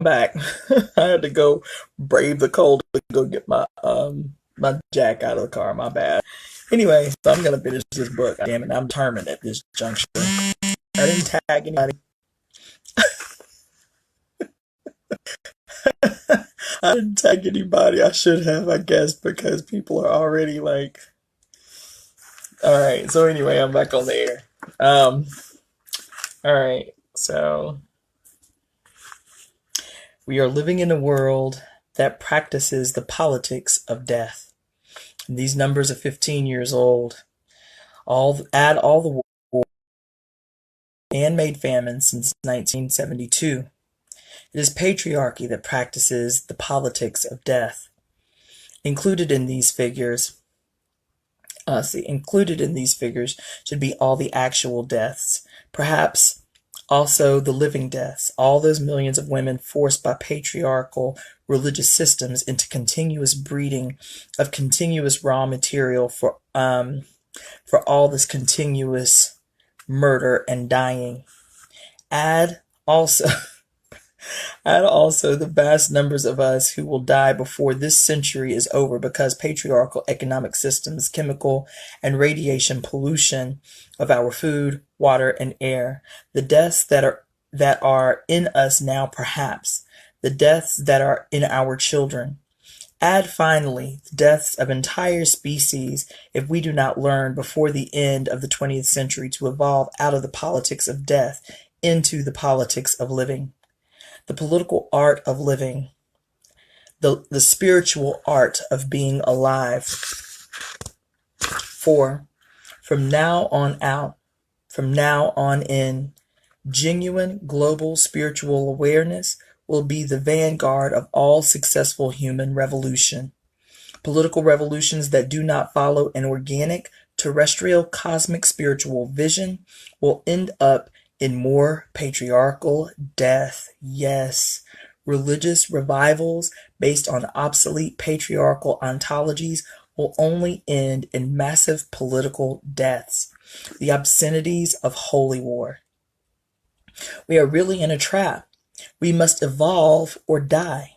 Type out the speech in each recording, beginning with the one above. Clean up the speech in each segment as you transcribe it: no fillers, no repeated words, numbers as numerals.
back. I had to go brave the cold to go get my jack out of the car. My bad. Anyway, so I'm gonna finish this book. Damn it, I'm determined at this juncture. I didn't tag anybody. I didn't tag anybody. I should have, I guess, because people are already like, all right. So anyway, I'm back on the air. All right. So we are living in a world that practices the politics of death. And these numbers are 15 years old. Add all the war and made famine since 1972. It is patriarchy that practices the politics of death. Included in these figures, included in these figures should be all the actual deaths, perhaps also the living deaths, all those millions of women forced by patriarchal religious systems into continuous breeding of continuous raw material for all this continuous murder and dying. Add also Add also the vast numbers of us who will die before this century is over because patriarchal economic systems, chemical and radiation pollution of our food, water, and air, the deaths that are in us now perhaps, the deaths that are in our children. Add finally the deaths of entire species if we do not learn before the end of the 20th century to evolve out of the politics of death into the politics of living. The political art of living, the spiritual art of being alive. For from now on out, from now on in, genuine global spiritual awareness will be the vanguard of all successful human revolution. Political revolutions that do not follow an organic, terrestrial, cosmic spiritual vision will end up in more patriarchal death. Yes, religious revivals based on obsolete patriarchal ontologies will only end in massive political deaths, the obscenities of holy war. We are really in a trap. We must evolve or die.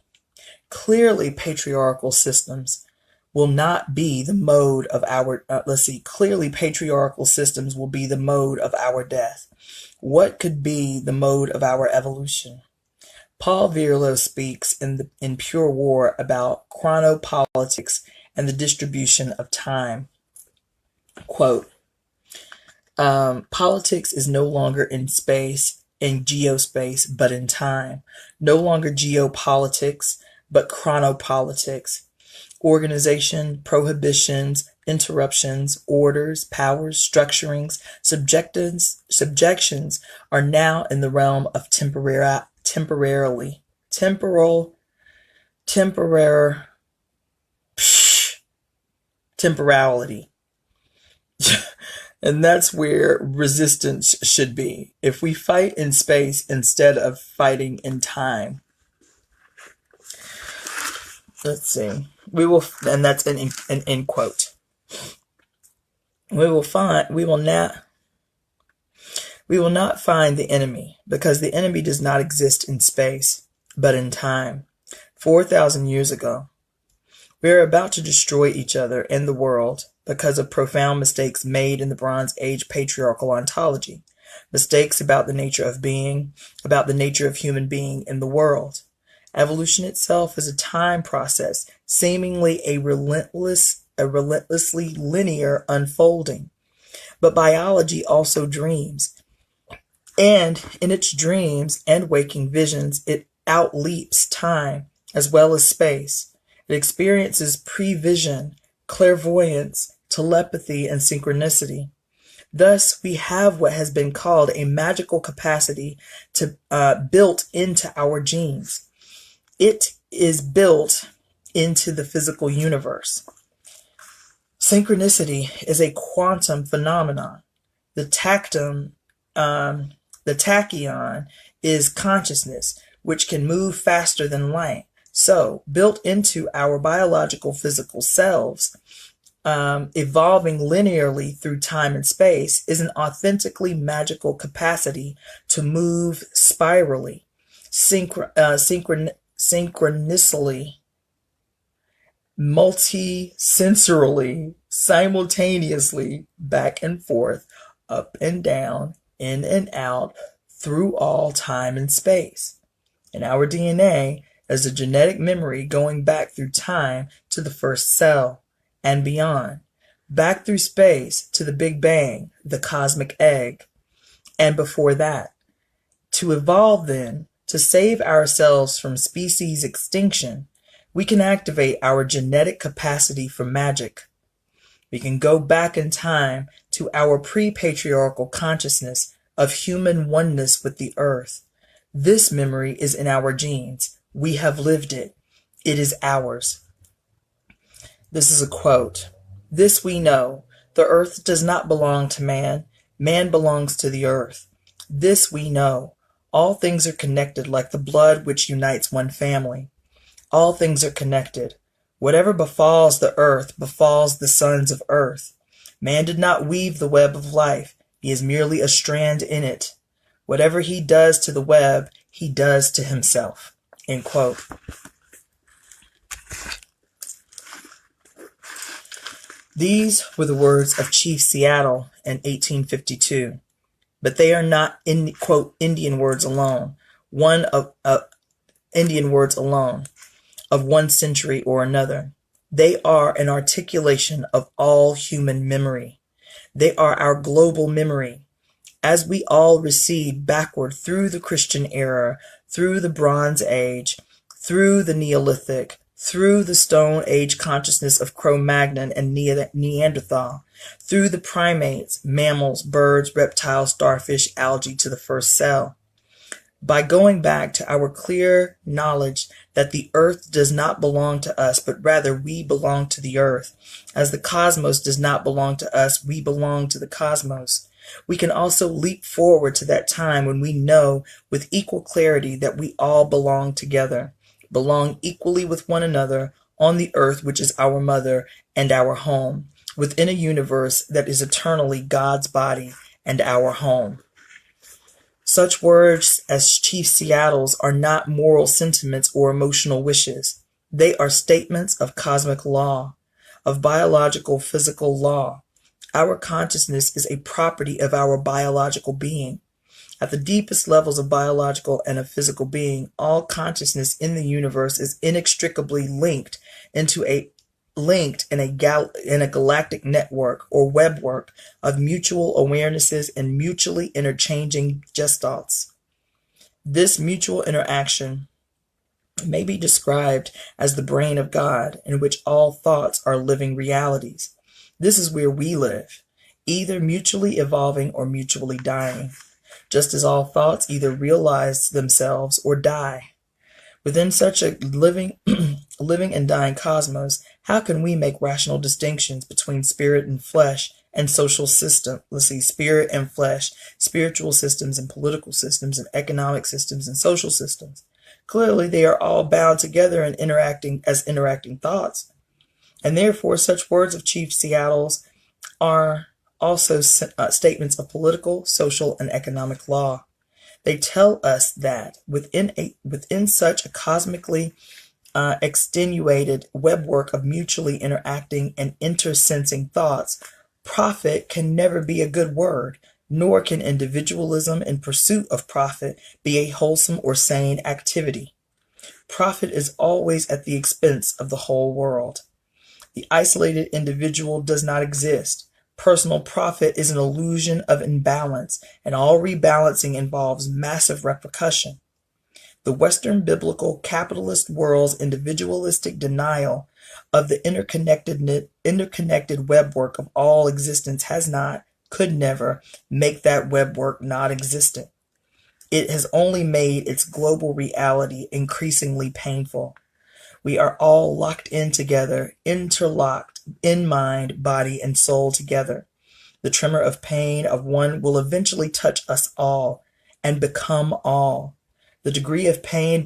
Clearly, patriarchal systems will not be the mode of our, clearly patriarchal systems will be the mode of our death. What could be the mode of our evolution? Paul Virlo speaks in Pure War about chronopolitics and the distribution of time. Quote, politics is no longer in space, in geospace, but in time. No longer geopolitics, but chronopolitics. Organization, prohibitions, interruptions, orders, powers, structurings, subjections are now in the realm of temporality. And that's where resistance should be. If we fight in space instead of fighting in time. Let's see. And that's an end quote. We will not find the enemy because the enemy does not exist in space, but in time. 4,000 years ago, we are about to destroy each other and the world because of profound mistakes made in the Bronze Age patriarchal ontology. Mistakes about the nature of being, about the nature of human being in the world. Evolution itself is a time process, seemingly a relentlessly linear unfolding. But biology also dreams. And in its dreams and waking visions, it outleaps time as well as space. It experiences prevision, clairvoyance, telepathy, and synchronicity. Thus, we have what has been called a magical capacity built into our genes. It is built into the physical universe. Synchronicity is a quantum phenomenon. The tachyon is consciousness, which can move faster than light. So, built into our biological physical selves, evolving linearly through time and space, is an authentically magical capacity to move spirally. synchronously, multi-sensorily, simultaneously, back and forth, up and down, in and out, through all time and space. In our DNA is a genetic memory going back through time to the first cell and beyond, back through space to the Big Bang, the cosmic egg, and before that. To evolve then, to save ourselves from species extinction, we can activate our genetic capacity for magic. We can go back in time to our pre-patriarchal consciousness of human oneness with the earth. This memory is in our genes. We have lived it. It is ours. This is a quote. This we know. The earth does not belong to man. Man belongs to the earth. This we know. All things are connected like the blood which unites one family. All things are connected. Whatever befalls the earth befalls the sons of earth. Man did not weave the web of life. He is merely a strand in it. Whatever he does to the web, he does to himself. End quote. These were the words of Chief Seattle in 1852, but they are not in quote Indian words alone. Indian words alone of one century or another. They are an articulation of all human memory. They are our global memory. As we all recede backward through the Christian era, through the Bronze Age, through the Neolithic, through the Stone Age consciousness of Cro-Magnon and Neanderthal, through the primates, mammals, birds, reptiles, starfish, algae to the first cell. By going back to our clear knowledge that the earth does not belong to us, but rather we belong to the earth. As the cosmos does not belong to us, we belong to the cosmos. We can also leap forward to that time when we know with equal clarity that we all belong together, belong equally with one another on the earth, which is our mother and our home, within a universe that is eternally God's body and our home. Such words as Chief Seattle's are not moral sentiments or emotional wishes. They are statements of cosmic law, of biological physical law. Our consciousness is a property of our biological being. At the deepest levels of biological and of physical being, all consciousness in the universe is inextricably linked in a galactic network or webwork of mutual awarenesses and mutually interchanging gestalts. This mutual interaction may be described as the brain of God, in which all thoughts are living realities. This is where we live, either mutually evolving or mutually dying, just as all thoughts either realize themselves or die. Within such a living and dying cosmos, how can we make rational distinctions between spirit and flesh and social system? Spirit and flesh, spiritual systems and political systems and economic systems and social systems. Clearly, they are all bound together and interacting thoughts. And therefore, such words of Chief Seattle's are also statements of political, social, and economic law. They tell us that within such a cosmically extenuated webwork of mutually interacting and intersensing thoughts, profit can never be a good word, nor can individualism in pursuit of profit be a wholesome or sane activity. Profit is always at the expense of the whole world. The isolated individual does not exist. Personal profit is an illusion of imbalance, and all rebalancing involves massive repercussion. The Western biblical capitalist world's individualistic denial of the interconnected webwork of all existence has not, could never, make that webwork non-existent. It has only made its global reality increasingly painful. We are all locked in together, interlocked in mind, body, and soul together. The tremor of pain of one will eventually touch us all and become all. The degree of pain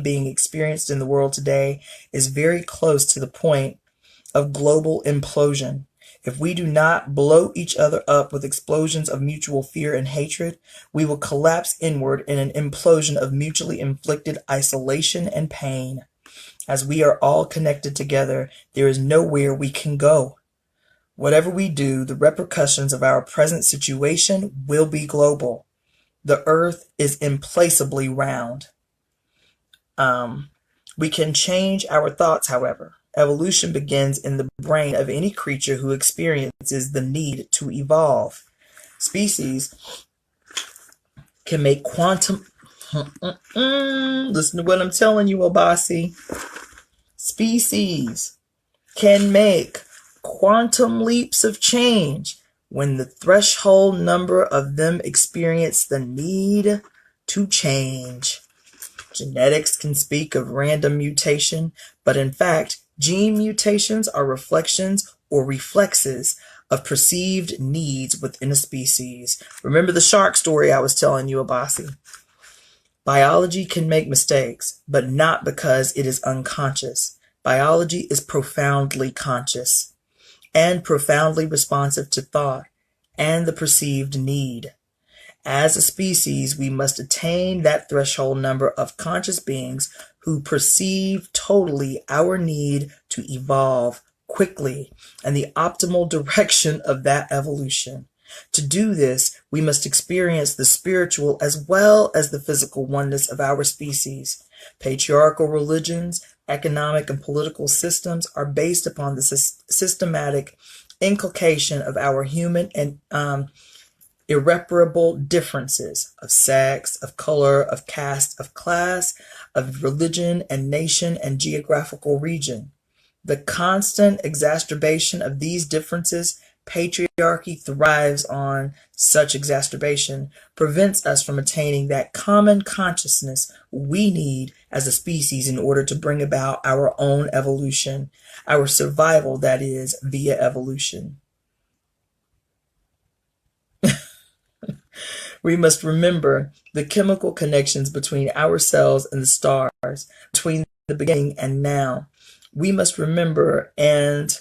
being experienced in the world today is very close to the point of global implosion. If we do not blow each other up with explosions of mutual fear and hatred, we will collapse inward in an implosion of mutually inflicted isolation and pain. As we are all connected together, there is nowhere we can go. Whatever we do, the repercussions of our present situation will be global. The earth is implacably round. We can change our thoughts, however. Evolution begins in the brain of any creature who experiences the need to evolve. Species can make quantum... Listen to what I'm telling you, Obasi. Species can make quantum leaps of change when the threshold number of them experience the need to change. Genetics can speak of random mutation, but in fact, gene mutations are reflections or reflexes of perceived needs within a species. Remember the shark story I was telling you, Abasi? Biology can make mistakes, but not because it is unconscious. Biology is profoundly conscious and profoundly responsive to thought and the perceived need. As a species, we must attain that threshold number of conscious beings who perceive totally our need to evolve quickly and the optimal direction of that evolution. To do this, we must experience the spiritual as well as the physical oneness of our species. Patriarchal religions, economic and political systems are based upon the systematic inculcation of our human and irreparable differences of sex, of color, of caste, of class, of religion and nation and geographical region. The constant exacerbation of these differences, patriarchy thrives on such exacerbation, prevents us from attaining that common consciousness we need as a species in order to bring about our own evolution, our survival, that is, via evolution. We must remember the chemical connections between ourselves and the stars, between the beginning and now. We must remember and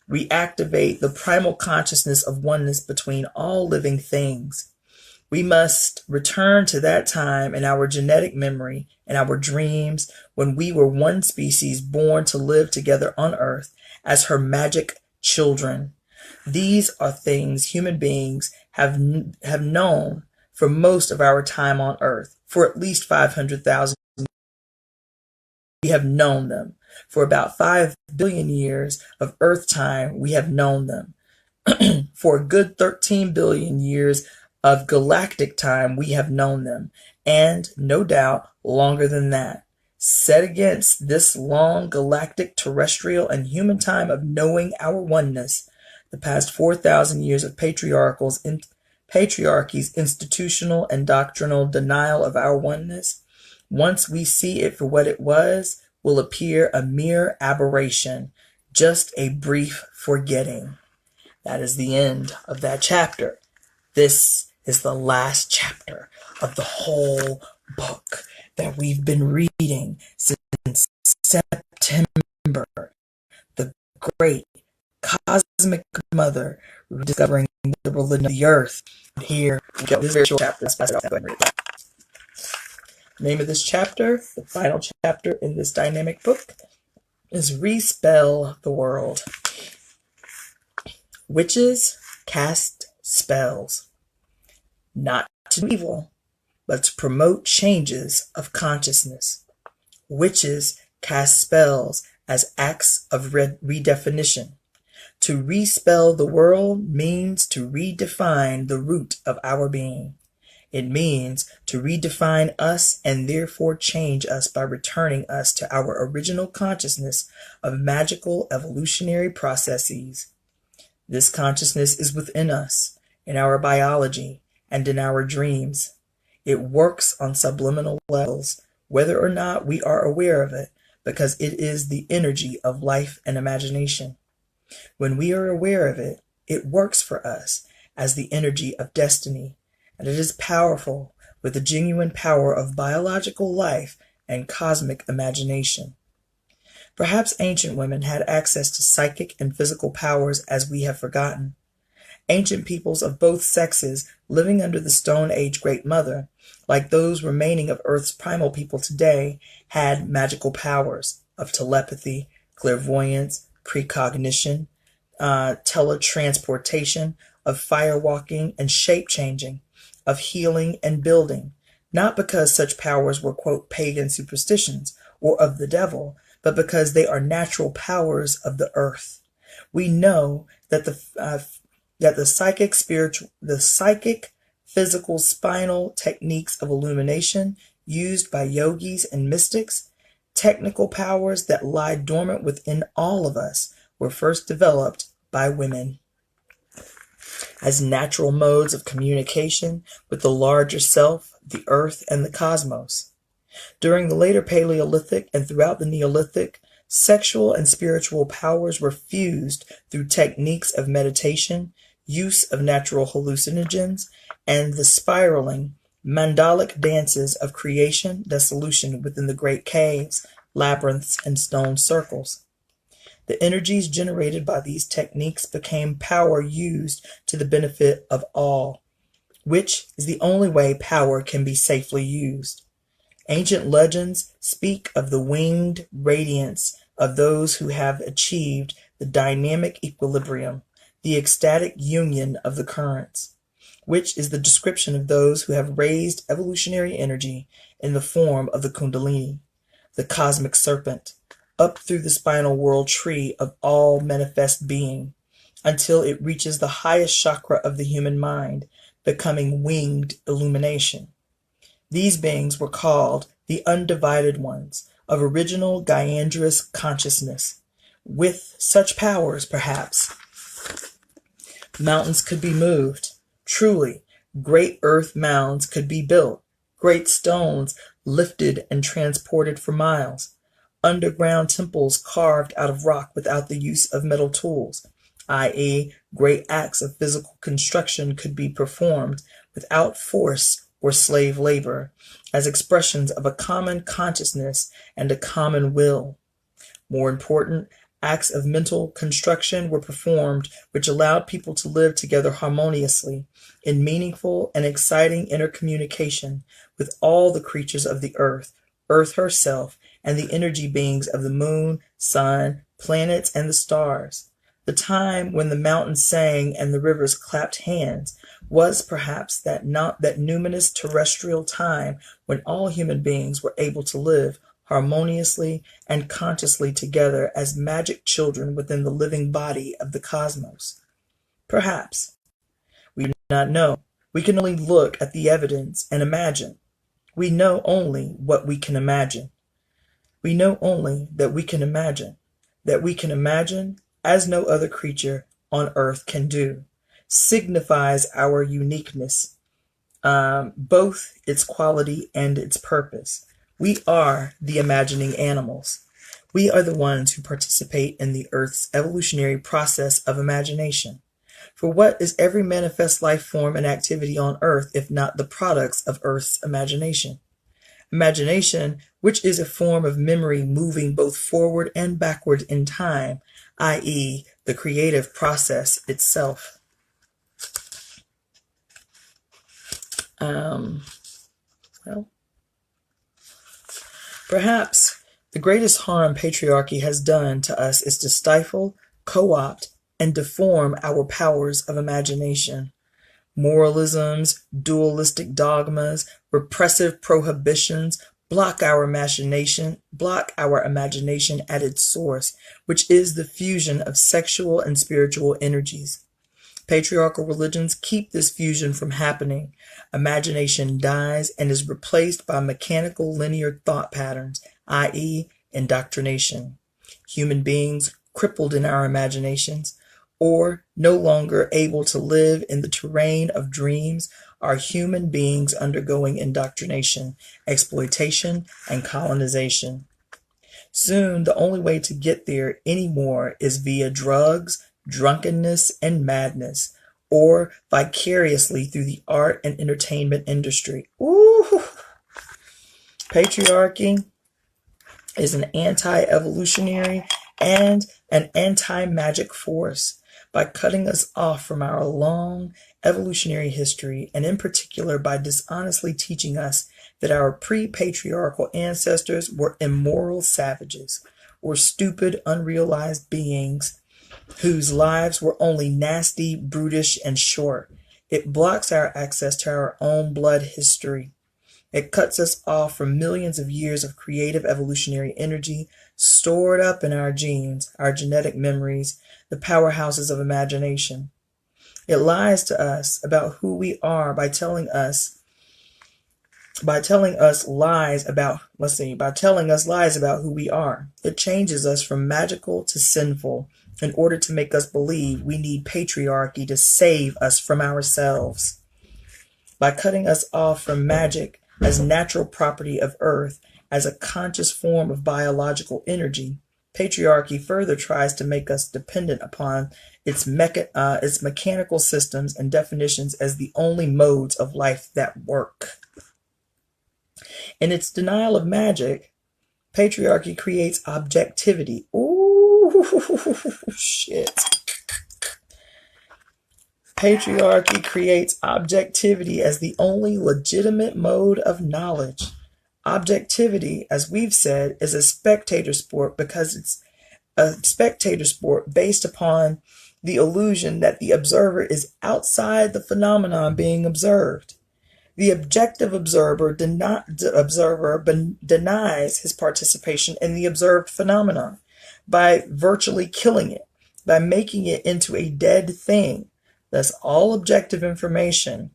reactivate the primal consciousness of oneness between all living things. We must return to that time in our genetic memory and our dreams when we were one species born to live together on Earth as her magic children. These are things human beings have known for most of our time on Earth. For at least 500,000 years, we have known them. For about 5 billion years of Earth time, we have known them. For a good 13 billion years of galactic time, we have known them. And, no doubt, longer than that. Set against this long galactic, terrestrial, and human time of knowing our oneness, the past 4,000 years of patriarchy's institutional and doctrinal denial of our oneness, once we see it for what it was, will appear a mere aberration, just a brief forgetting. That is the end of that chapter. This is the last chapter of the whole book that we've been reading since September. The great cosmic mother rediscovering the religion of the earth. Here we go. This is a very short chapter. Let's pass it off. Go ahead and read it. Name of this chapter, the final chapter in this dynamic book, is Respell the World. Witches cast spells, not to do evil, but to promote changes of consciousness. Witches cast spells as acts of redefinition. To respell the world means to redefine the root of our being. It means to redefine us and therefore change us by returning us to our original consciousness of magical evolutionary processes. This consciousness is within us, in our biology, and in our dreams. It works on subliminal levels, whether or not we are aware of it, because it is the energy of life and imagination. When we are aware of it, it works for us as the energy of destiny, and it is powerful with the genuine power of biological life and cosmic imagination. Perhaps ancient women had access to psychic and physical powers as we have forgotten. Ancient peoples of both sexes living under the Stone Age Great Mother, like those remaining of Earth's primal people today, had magical powers of telepathy, clairvoyance, precognition, teletransportation, of firewalking and shape-changing, of healing and building, not because such powers were, quote, pagan superstitions or of the devil, but because they are natural powers of the earth. We know that the psychic, physical, spinal techniques of illumination used by yogis and mystics, technical powers that lie dormant within all of us, were first developed by women as natural modes of communication with the larger self, the earth, and the cosmos. During the later Paleolithic and throughout the Neolithic, sexual and spiritual powers were fused through techniques of meditation, use of natural hallucinogens, and the spiraling, mandalic dances of creation, dissolution within the great caves, labyrinths, and stone circles. The energies generated by these techniques became power used to the benefit of all, which is the only way power can be safely used. Ancient legends speak of the winged radiance of those who have achieved the dynamic equilibrium, the ecstatic union of the currents, which is the description of those who have raised evolutionary energy in the form of the Kundalini, the cosmic serpent, up through the spinal world tree of all manifest being, until it reaches the highest chakra of the human mind, becoming winged illumination. These beings were called the undivided ones of original Gyandrous consciousness. With such powers, perhaps, mountains could be moved. Truly, great earth mounds could be built, great stones lifted and transported for miles, underground temples carved out of rock without the use of metal tools, i.e., great acts of physical construction could be performed without force or slave labor, as expressions of a common consciousness and a common will. More important, acts of mental construction were performed which allowed people to live together harmoniously in meaningful and exciting intercommunication with all the creatures of the earth, Earth herself, and the energy beings of the moon, sun, planets, and the stars. The time when the mountains sang and the rivers clapped hands was perhaps that numinous terrestrial time when all human beings were able to live harmoniously and consciously together as magic children within the living body of the cosmos. Perhaps. We do not know. We can only look at the evidence and imagine. We know only what we can imagine. We know only that we can imagine. That we can imagine as no other creature on earth can do. Signifies our uniqueness, both its quality and its purpose. We are the imagining animals. We are the ones who participate in the earth's evolutionary process of imagination. For what is every manifest life form and activity on earth if not the products of earth's imagination? Imagination, which is a form of memory moving both forward and backward in time, i.e., the creative process itself. Perhaps the greatest harm patriarchy has done to us is to stifle, co-opt, and deform our powers of imagination. Moralisms, dualistic dogmas, repressive prohibitions block our imagination at its source, which is the fusion of sexual and spiritual energies. Patriarchal religions keep this fusion from happening. Imagination dies and is replaced by mechanical linear thought patterns, i.e., indoctrination. Human beings crippled in our imaginations, or no longer able to live in the terrain of dreams, are human beings undergoing indoctrination, exploitation, and colonization. Soon, the only way to get there anymore is via drugs, drunkenness, and madness, or vicariously through the art and entertainment industry. Ooh! Patriarchy is an anti-evolutionary and an anti-magic force. By cutting us off from our long evolutionary history, and in particular by dishonestly teaching us that our pre-patriarchal ancestors were immoral savages, or stupid, unrealized beings whose lives were only nasty, brutish, and short. It blocks our access to our own blood history. It cuts us off from millions of years of creative evolutionary energy stored up in our genes, our genetic memories, the powerhouses of imagination. It lies to us about who we are by telling us lies about who we are. It changes us from magical to sinful in order to make us believe we need patriarchy to save us from ourselves. By cutting us off from magic as natural property of Earth, as a conscious form of biological energy, patriarchy further tries to make us dependent upon its mechanical systems and definitions as the only modes of life that work. In its denial of magic, patriarchy creates objectivity. Ooh, shit. Patriarchy creates objectivity as the only legitimate mode of knowledge. Objectivity, as we've said, is a spectator sport because it's a spectator sport based upon the illusion that the observer is outside the phenomenon being observed. The objective observer denies his participation in the observed phenomenon by virtually killing it, by making it into a dead thing. Thus, all objective information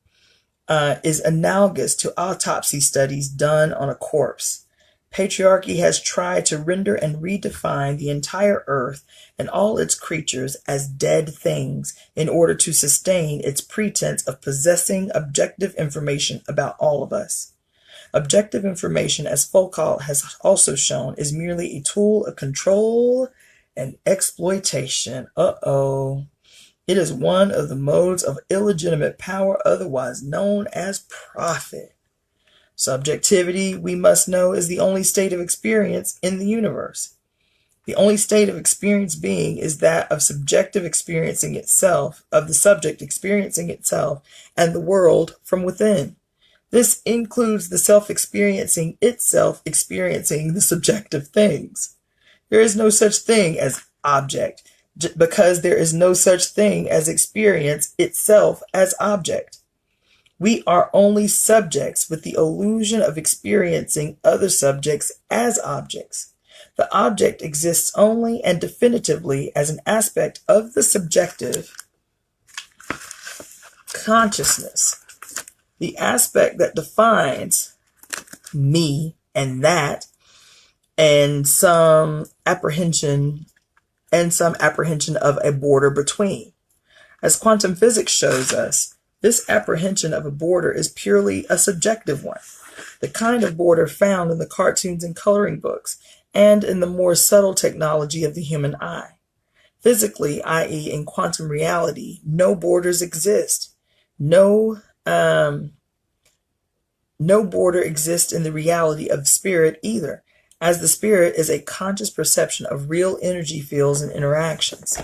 is analogous to autopsy studies done on a corpse. Patriarchy has tried to render and redefine the entire earth and all its creatures as dead things in order to sustain its pretense of possessing objective information about all of us. Objective information, as Foucault has also shown, is merely a tool of control and exploitation. It is one of the modes of illegitimate power, otherwise known as profit. Subjectivity, we must know, is the only state of experience in the universe. The only state of experience being is that of subjective experiencing itself, of the subject experiencing itself and the world from within. This includes the self-experiencing itself experiencing the subjective things. There is no such thing as object, because there is no such thing as experience itself as object. We are only subjects with the illusion of experiencing other subjects as objects. The object exists only and definitively as an aspect of the subjective consciousness, the aspect that defines me and that, and some apprehension of a border between. As quantum physics shows us, this apprehension of a border is purely a subjective one, the kind of border found in the cartoons and coloring books, and in the more subtle technology of the human eye. Physically, i.e. in quantum reality, no borders exist. No border exists in the reality of spirit either, as the spirit is a conscious perception of real energy fields and interactions.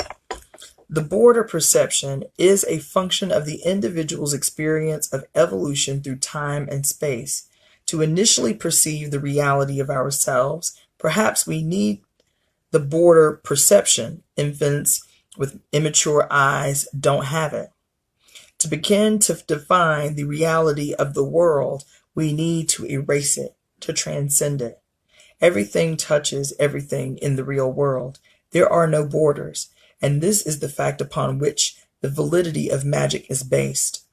The border perception is a function of the individual's experience of evolution through time and space. To initially perceive the reality of ourselves, perhaps we need the border perception. Infants with immature eyes don't have it. To begin to define the reality of the world, we need to erase it, to transcend it. Everything touches everything in the real world. There are no borders. And this is the fact upon which the validity of magic is based,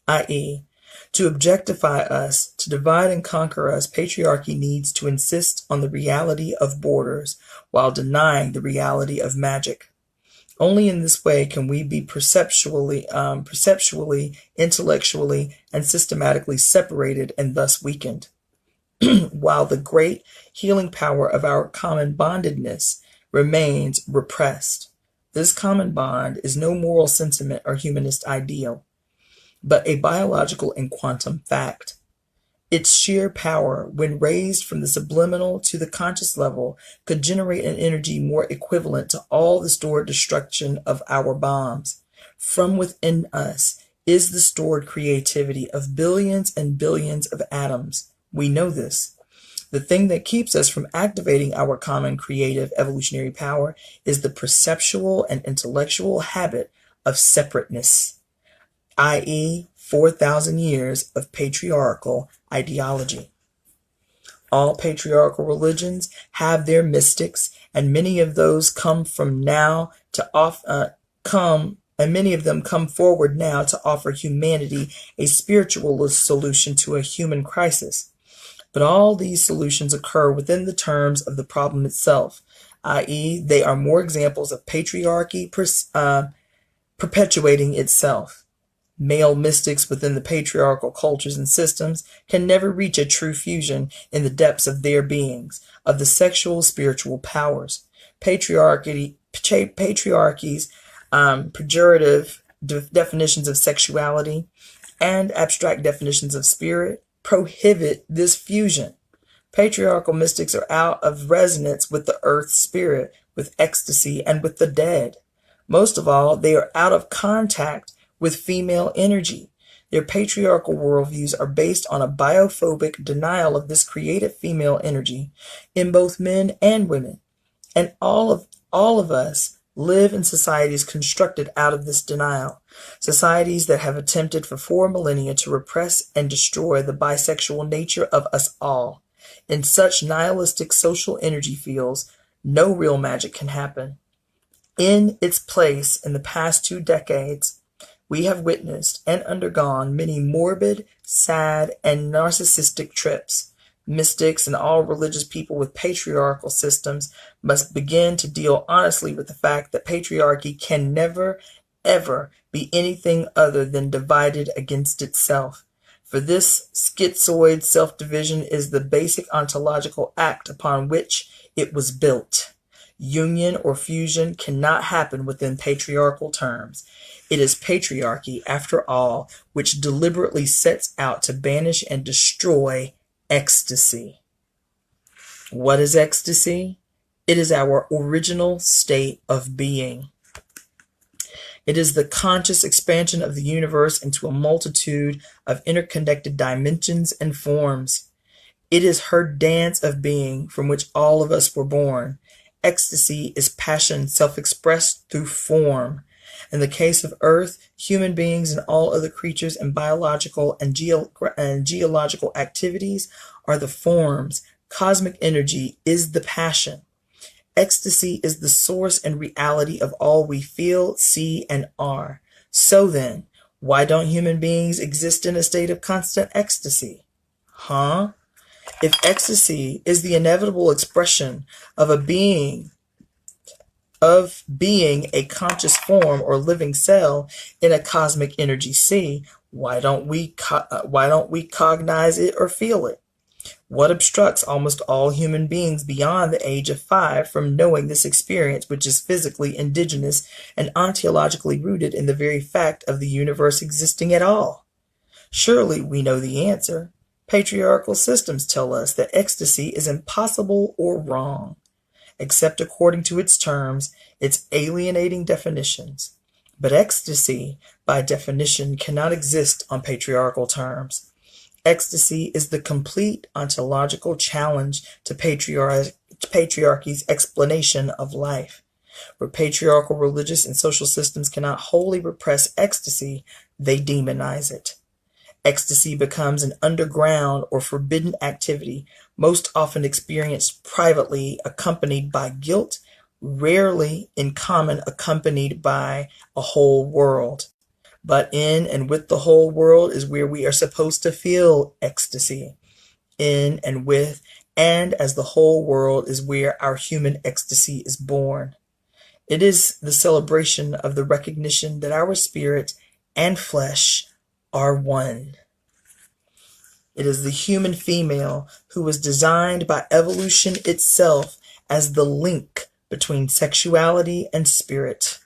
i.e., to objectify us, to divide and conquer us, patriarchy needs to insist on the reality of borders while denying the reality of magic. Only in this way can we be perceptually, intellectually, and systematically separated and thus weakened, while the great healing power of our common bondedness remains repressed. This common bond is no moral sentiment or humanist ideal, but a biological and quantum fact. Its sheer power, when raised from the subliminal to the conscious level, could generate an energy more equivalent to all the stored destruction of our bombs. From within us is the stored creativity of billions and billions of atoms. We know this. The thing that keeps us from activating our common creative evolutionary power is the perceptual and intellectual habit of separateness, i.e., 4,000 years of patriarchal ideology. All patriarchal religions have their mystics, and many of those come forward now to offer humanity a spiritual solution to a human crisis. But all these solutions occur within the terms of the problem itself, i.e., they are more examples of patriarchy perpetuating itself. Male mystics within the patriarchal cultures and systems can never reach a true fusion in the depths of their beings, of the sexual spiritual powers. Patriarchy's pejorative definitions of sexuality and abstract definitions of spirit prohibit this fusion. Patriarchal mystics are out of resonance with the earth spirit, with ecstasy, and with the dead. Most of all, they are out of contact with female energy. Their patriarchal worldviews are based on a biophobic denial of this creative female energy in both men and women. And all of us live in societies constructed out of this denial, societies that have attempted for 4 millennia to repress and destroy the bisexual nature of us all. In such nihilistic social energy fields, no real magic can happen. In its place in the past 2 decades, we have witnessed and undergone many morbid, sad, and narcissistic trips. Mystics and all religious people with patriarchal systems must begin to deal honestly with the fact that patriarchy can never, ever be anything other than divided against itself. For this schizoid self-division is the basic ontological act upon which it was built. Union or fusion cannot happen within patriarchal terms. It is patriarchy, after all, which deliberately sets out to banish and destroy ecstasy. What is ecstasy? It is our original state of being. It is the conscious expansion of the universe into a multitude of interconnected dimensions and forms. It is her dance of being from which all of us were born. Ecstasy is passion self-expressed through form. In the case of Earth, human beings and all other creatures and biological and geological activities are the forms. Cosmic energy is the passion. Ecstasy is the source and reality of all we feel, see, and are. So then, why don't human beings exist in a state of constant ecstasy? If ecstasy is the inevitable expression of being a conscious form or living cell in a cosmic energy sea, why don't we cognize it or feel it? What obstructs almost all human beings beyond the age of 5 from knowing this experience, which is physically indigenous and ontologically rooted in the very fact of the universe existing at all? Surely we know the answer. Patriarchal systems tell us that ecstasy is impossible or wrong, except according to its terms, its alienating definitions. But ecstasy, by definition, cannot exist on patriarchal terms. Ecstasy is the complete ontological challenge to patriarchy's explanation of life. Where patriarchal religious and social systems cannot wholly repress ecstasy, they demonize it. Ecstasy becomes an underground or forbidden activity, most often experienced privately, accompanied by guilt, rarely in common accompanied by a whole world. But in and with the whole world is where we are supposed to feel ecstasy. In and with and as the whole world is where our human ecstasy is born. It is the celebration of the recognition that our spirit and flesh are one. It is the human female who was designed by evolution itself as the link between sexuality and spirit,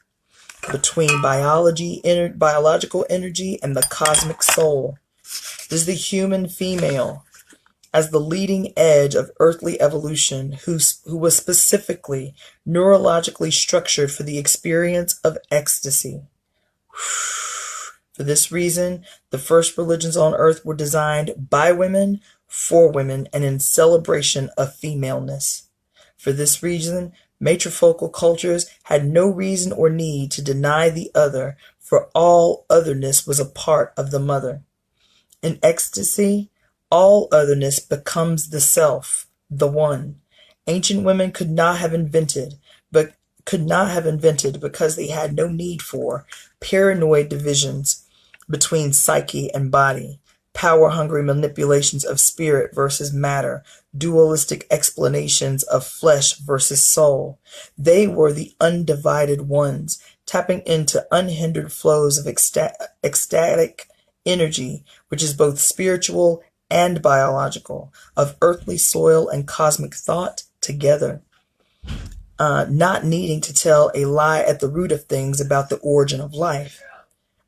between biological energy and the cosmic soul. It is the human female as the leading edge of earthly evolution, who was specifically neurologically structured for the experience of ecstasy. For this reason, the first religions on earth were designed by women, for women, and in celebration of femaleness. For this reason, matrifocal cultures had no reason or need to deny the other, for all otherness was a part of the mother. In ecstasy, all otherness becomes the self, the one. Ancient women could not have invented because they had no need for paranoid divisions between psyche and body, power-hungry manipulations of spirit versus matter, dualistic explanations of flesh versus soul. They were the undivided ones, tapping into unhindered flows of ecstatic energy, which is both spiritual and biological, of earthly soil and cosmic thought together. Not needing to tell a lie at the root of things about the origin of life.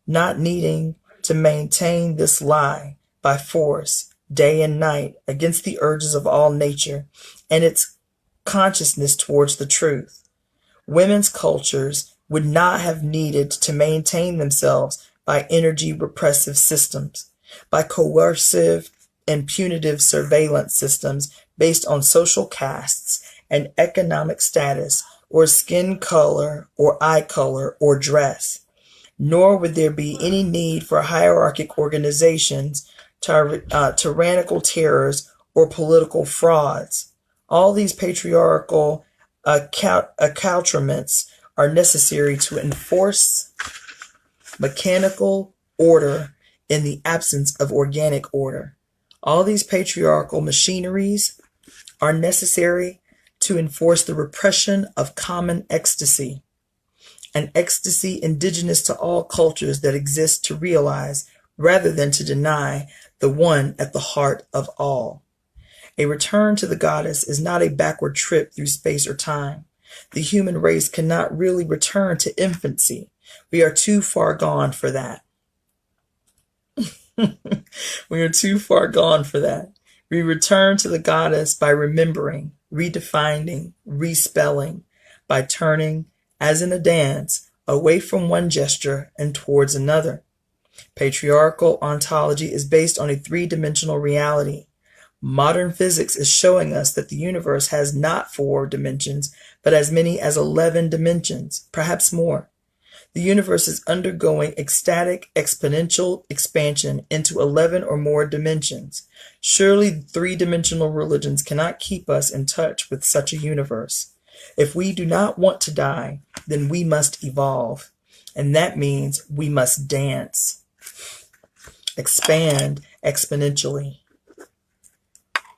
Not needing to maintain this lie by force, day and night, against the urges of all nature and its consciousness towards the truth. Women's cultures would not have needed to maintain themselves by energy repressive systems, by coercive and punitive surveillance systems based on social castes and economic status or skin color or eye color or dress. Nor would there be any need for hierarchic organizations, tyrannical terrors, or political frauds. All these patriarchal accoutrements are necessary to enforce mechanical order in the absence of organic order. All these patriarchal machineries are necessary to enforce the repression of common ecstasy, an ecstasy indigenous to all cultures that exist to realize rather than to deny the one at the heart of all. A return to the goddess is not a backward trip through space or time. The human race cannot really return to infancy. We are too far gone for that. We are too far gone for that. We return to the goddess by remembering, redefining, respelling, by turning, as in a dance, away from one gesture and towards another. Patriarchal ontology is based on a three-dimensional reality. Modern physics is showing us that the universe has not 4 dimensions, but as many as 11 dimensions, perhaps more. The universe is undergoing ecstatic exponential expansion into 11 or more dimensions. Surely 3-dimensional religions cannot keep us in touch with such a universe. If we do not want to die, then we must evolve. And that means we must dance. Expand exponentially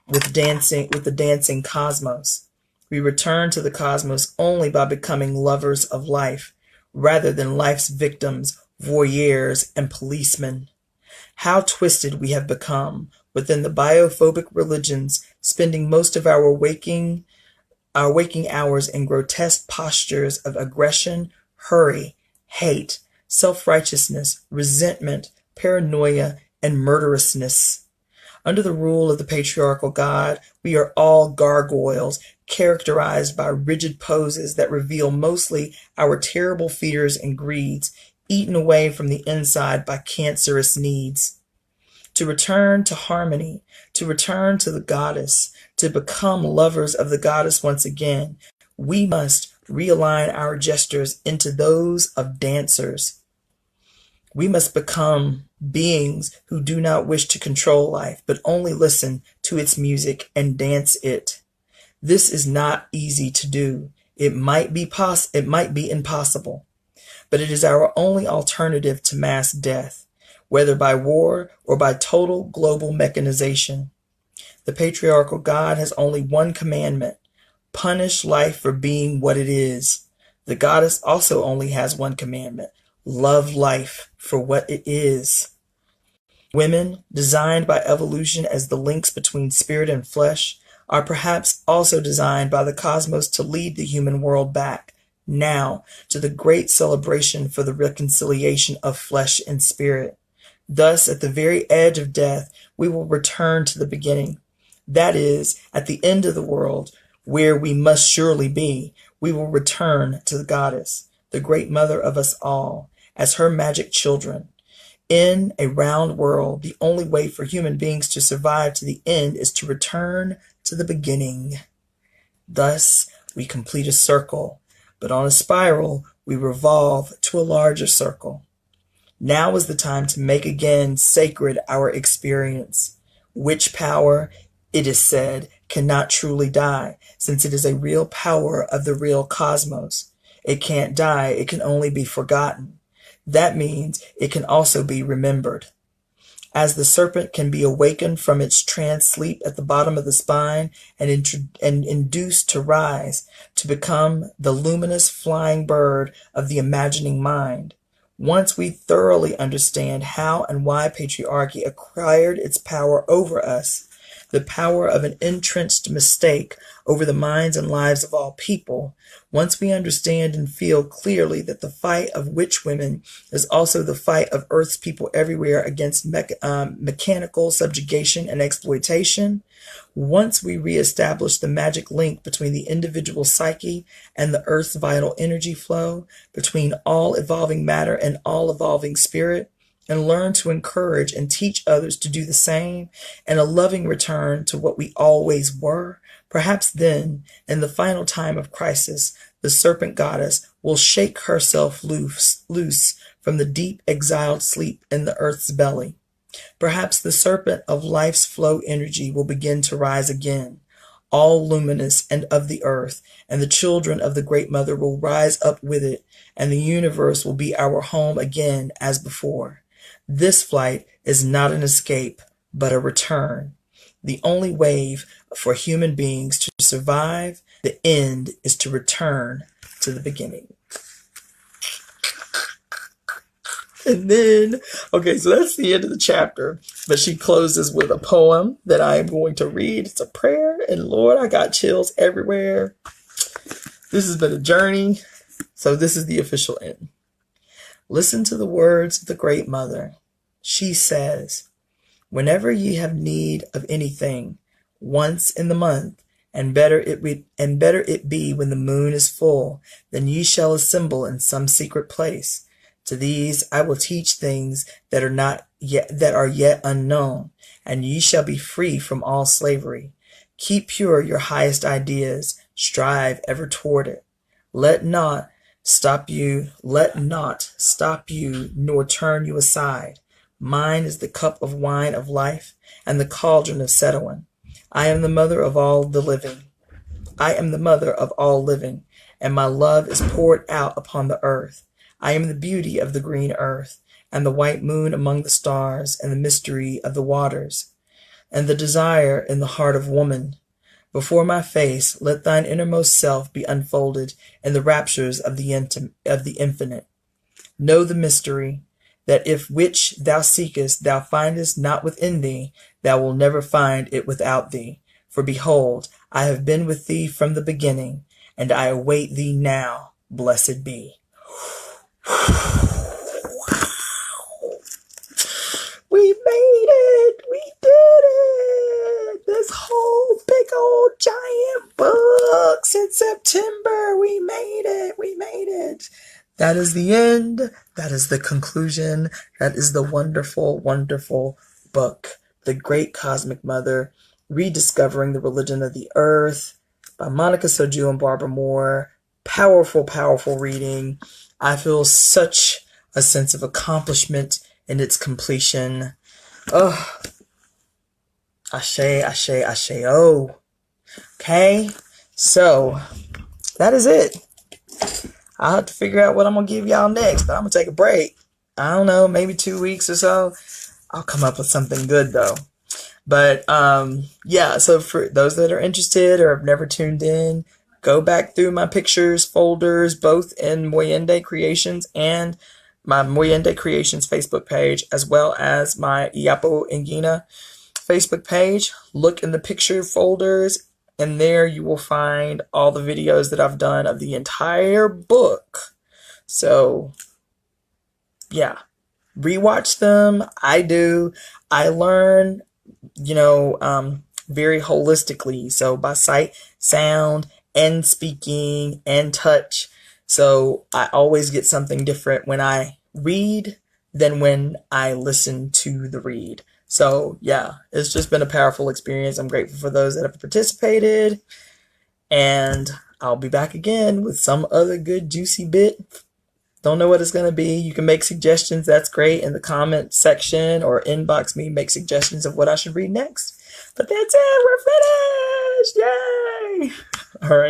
with the dancing cosmos. We return to the cosmos only by becoming lovers of life, rather than life's victims, voyeurs, and policemen. How twisted we have become within the biophobic religions, spending most of our waking hours in grotesque postures of aggression, hurry, hate, self-righteousness, resentment, paranoia, and murderousness. Under the rule of the patriarchal God, we are all gargoyles, characterized by rigid poses that reveal mostly our terrible fears and greeds, eaten away from the inside by cancerous needs. To return to harmony, to return to the goddess, to become lovers of the goddess once again, we must realign our gestures into those of dancers. We must become beings who do not wish to control life, but only listen to its music and dance it. This is not easy to do. It might be impossible, but it is our only alternative to mass death, whether by war or by total global mechanization. The patriarchal God has only one commandment: punish life for being what it is. The goddess also only has one commandment: love life for what it is. Women, designed by evolution as the links between spirit and flesh, are perhaps also designed by the cosmos to lead the human world back, now, to the great celebration for the reconciliation of flesh and spirit. Thus, at the very edge of death, we will return to the beginning. That is, at the end of the world, where we must surely be, we will return to the goddess, the great mother of us all, as her magic children. In a round world, the only way for human beings to survive to the end is to return to the beginning. Thus, we complete a circle, but on a spiral, we revolve to a larger circle. Now is the time to make again sacred our experience. Which power, it is said, cannot truly die, since it is a real power of the real cosmos. It can't die, it can only be forgotten. That means it can also be remembered. As the serpent can be awakened from its trance sleep at the bottom of the spine and induced to rise, to become the luminous flying bird of the imagining mind. Once we thoroughly understand how and why patriarchy acquired its power over us, the power of an entrenched mistake over the minds and lives of all people, once we understand and feel clearly that the fight of witch women is also the fight of Earth's people everywhere against mechanical subjugation and exploitation, once we reestablish the magic link between the individual psyche and the Earth's vital energy flow, between all evolving matter and all evolving spirit, and learn to encourage and teach others to do the same, and a loving return to what we always were, perhaps then, in the final time of crisis, the serpent goddess will shake herself loose from the deep exiled sleep in the earth's belly. Perhaps the serpent of life's flow energy will begin to rise again, all luminous and of the earth, and the children of the Great Mother will rise up with it, and the universe will be our home again as before. This flight is not an escape, but a return. The only way for human beings to survive the end is to return to the beginning. And then, okay, so that's the end of the chapter. But she closes with a poem that I am going to read. It's a prayer, and Lord, I got chills everywhere. This has been a journey, so this is the official end. Listen to the words of the Great Mother. She says, "Whenever ye have need of anything, once in the month, and better it be when the moon is full, then ye shall assemble in some secret place. To these I will teach things that are yet unknown, and ye shall be free from all slavery. Keep pure your highest ideas, strive ever toward it. Let not stop you, nor turn you aside. Mine is the cup of wine of life, and the cauldron of Setuan. I am the mother of all living, and my love is poured out upon the earth. I am the beauty of the green earth, and the white moon among the stars, and the mystery of the waters, and the desire in the heart of woman. Before my face, let thine innermost self be unfolded in the raptures of the infinite. Know the mystery, that if which thou seekest thou findest not within thee, thou wilt never find it without thee. For behold, I have been with thee from the beginning, and I await thee now, blessed be." We made it! We did it! This whole big old giant book since September. We made it! We made it! That is the end. That is the conclusion. That is the wonderful, wonderful book. The Great Cosmic Mother, Rediscovering the Religion of the Earth by Monica Soju and Barbara Moore. Powerful, powerful reading. I feel such a sense of accomplishment in its completion. Oh, ashe, ashe, ashe, oh. Okay, so that is it. I'll have to figure out what I'm going to give y'all next, but I'm going to take a break. I don't know, maybe 2 weeks or so. I'll come up with something good, though. But, yeah, so for those that are interested or have never tuned in, go back through my pictures, folders, both in Moyende Creations and my Moyende Creations Facebook page, as well as my Iapo Ingina Facebook page. Look in the picture folders, and there you will find all the videos that I've done of the entire book. So, yeah, rewatch them. I do. I learn, very holistically. So by sight, sound, and speaking and touch. So I always get something different when I read than when I listen to the read. So yeah, it's just been a powerful experience. I'm grateful for those that have participated. And I'll be back again with some other good juicy bit. Don't know what it's going to be. You can make suggestions. That's great in the comment section or inbox me. Make suggestions of what I should read next. But that's it. We're finished. Yay. All right.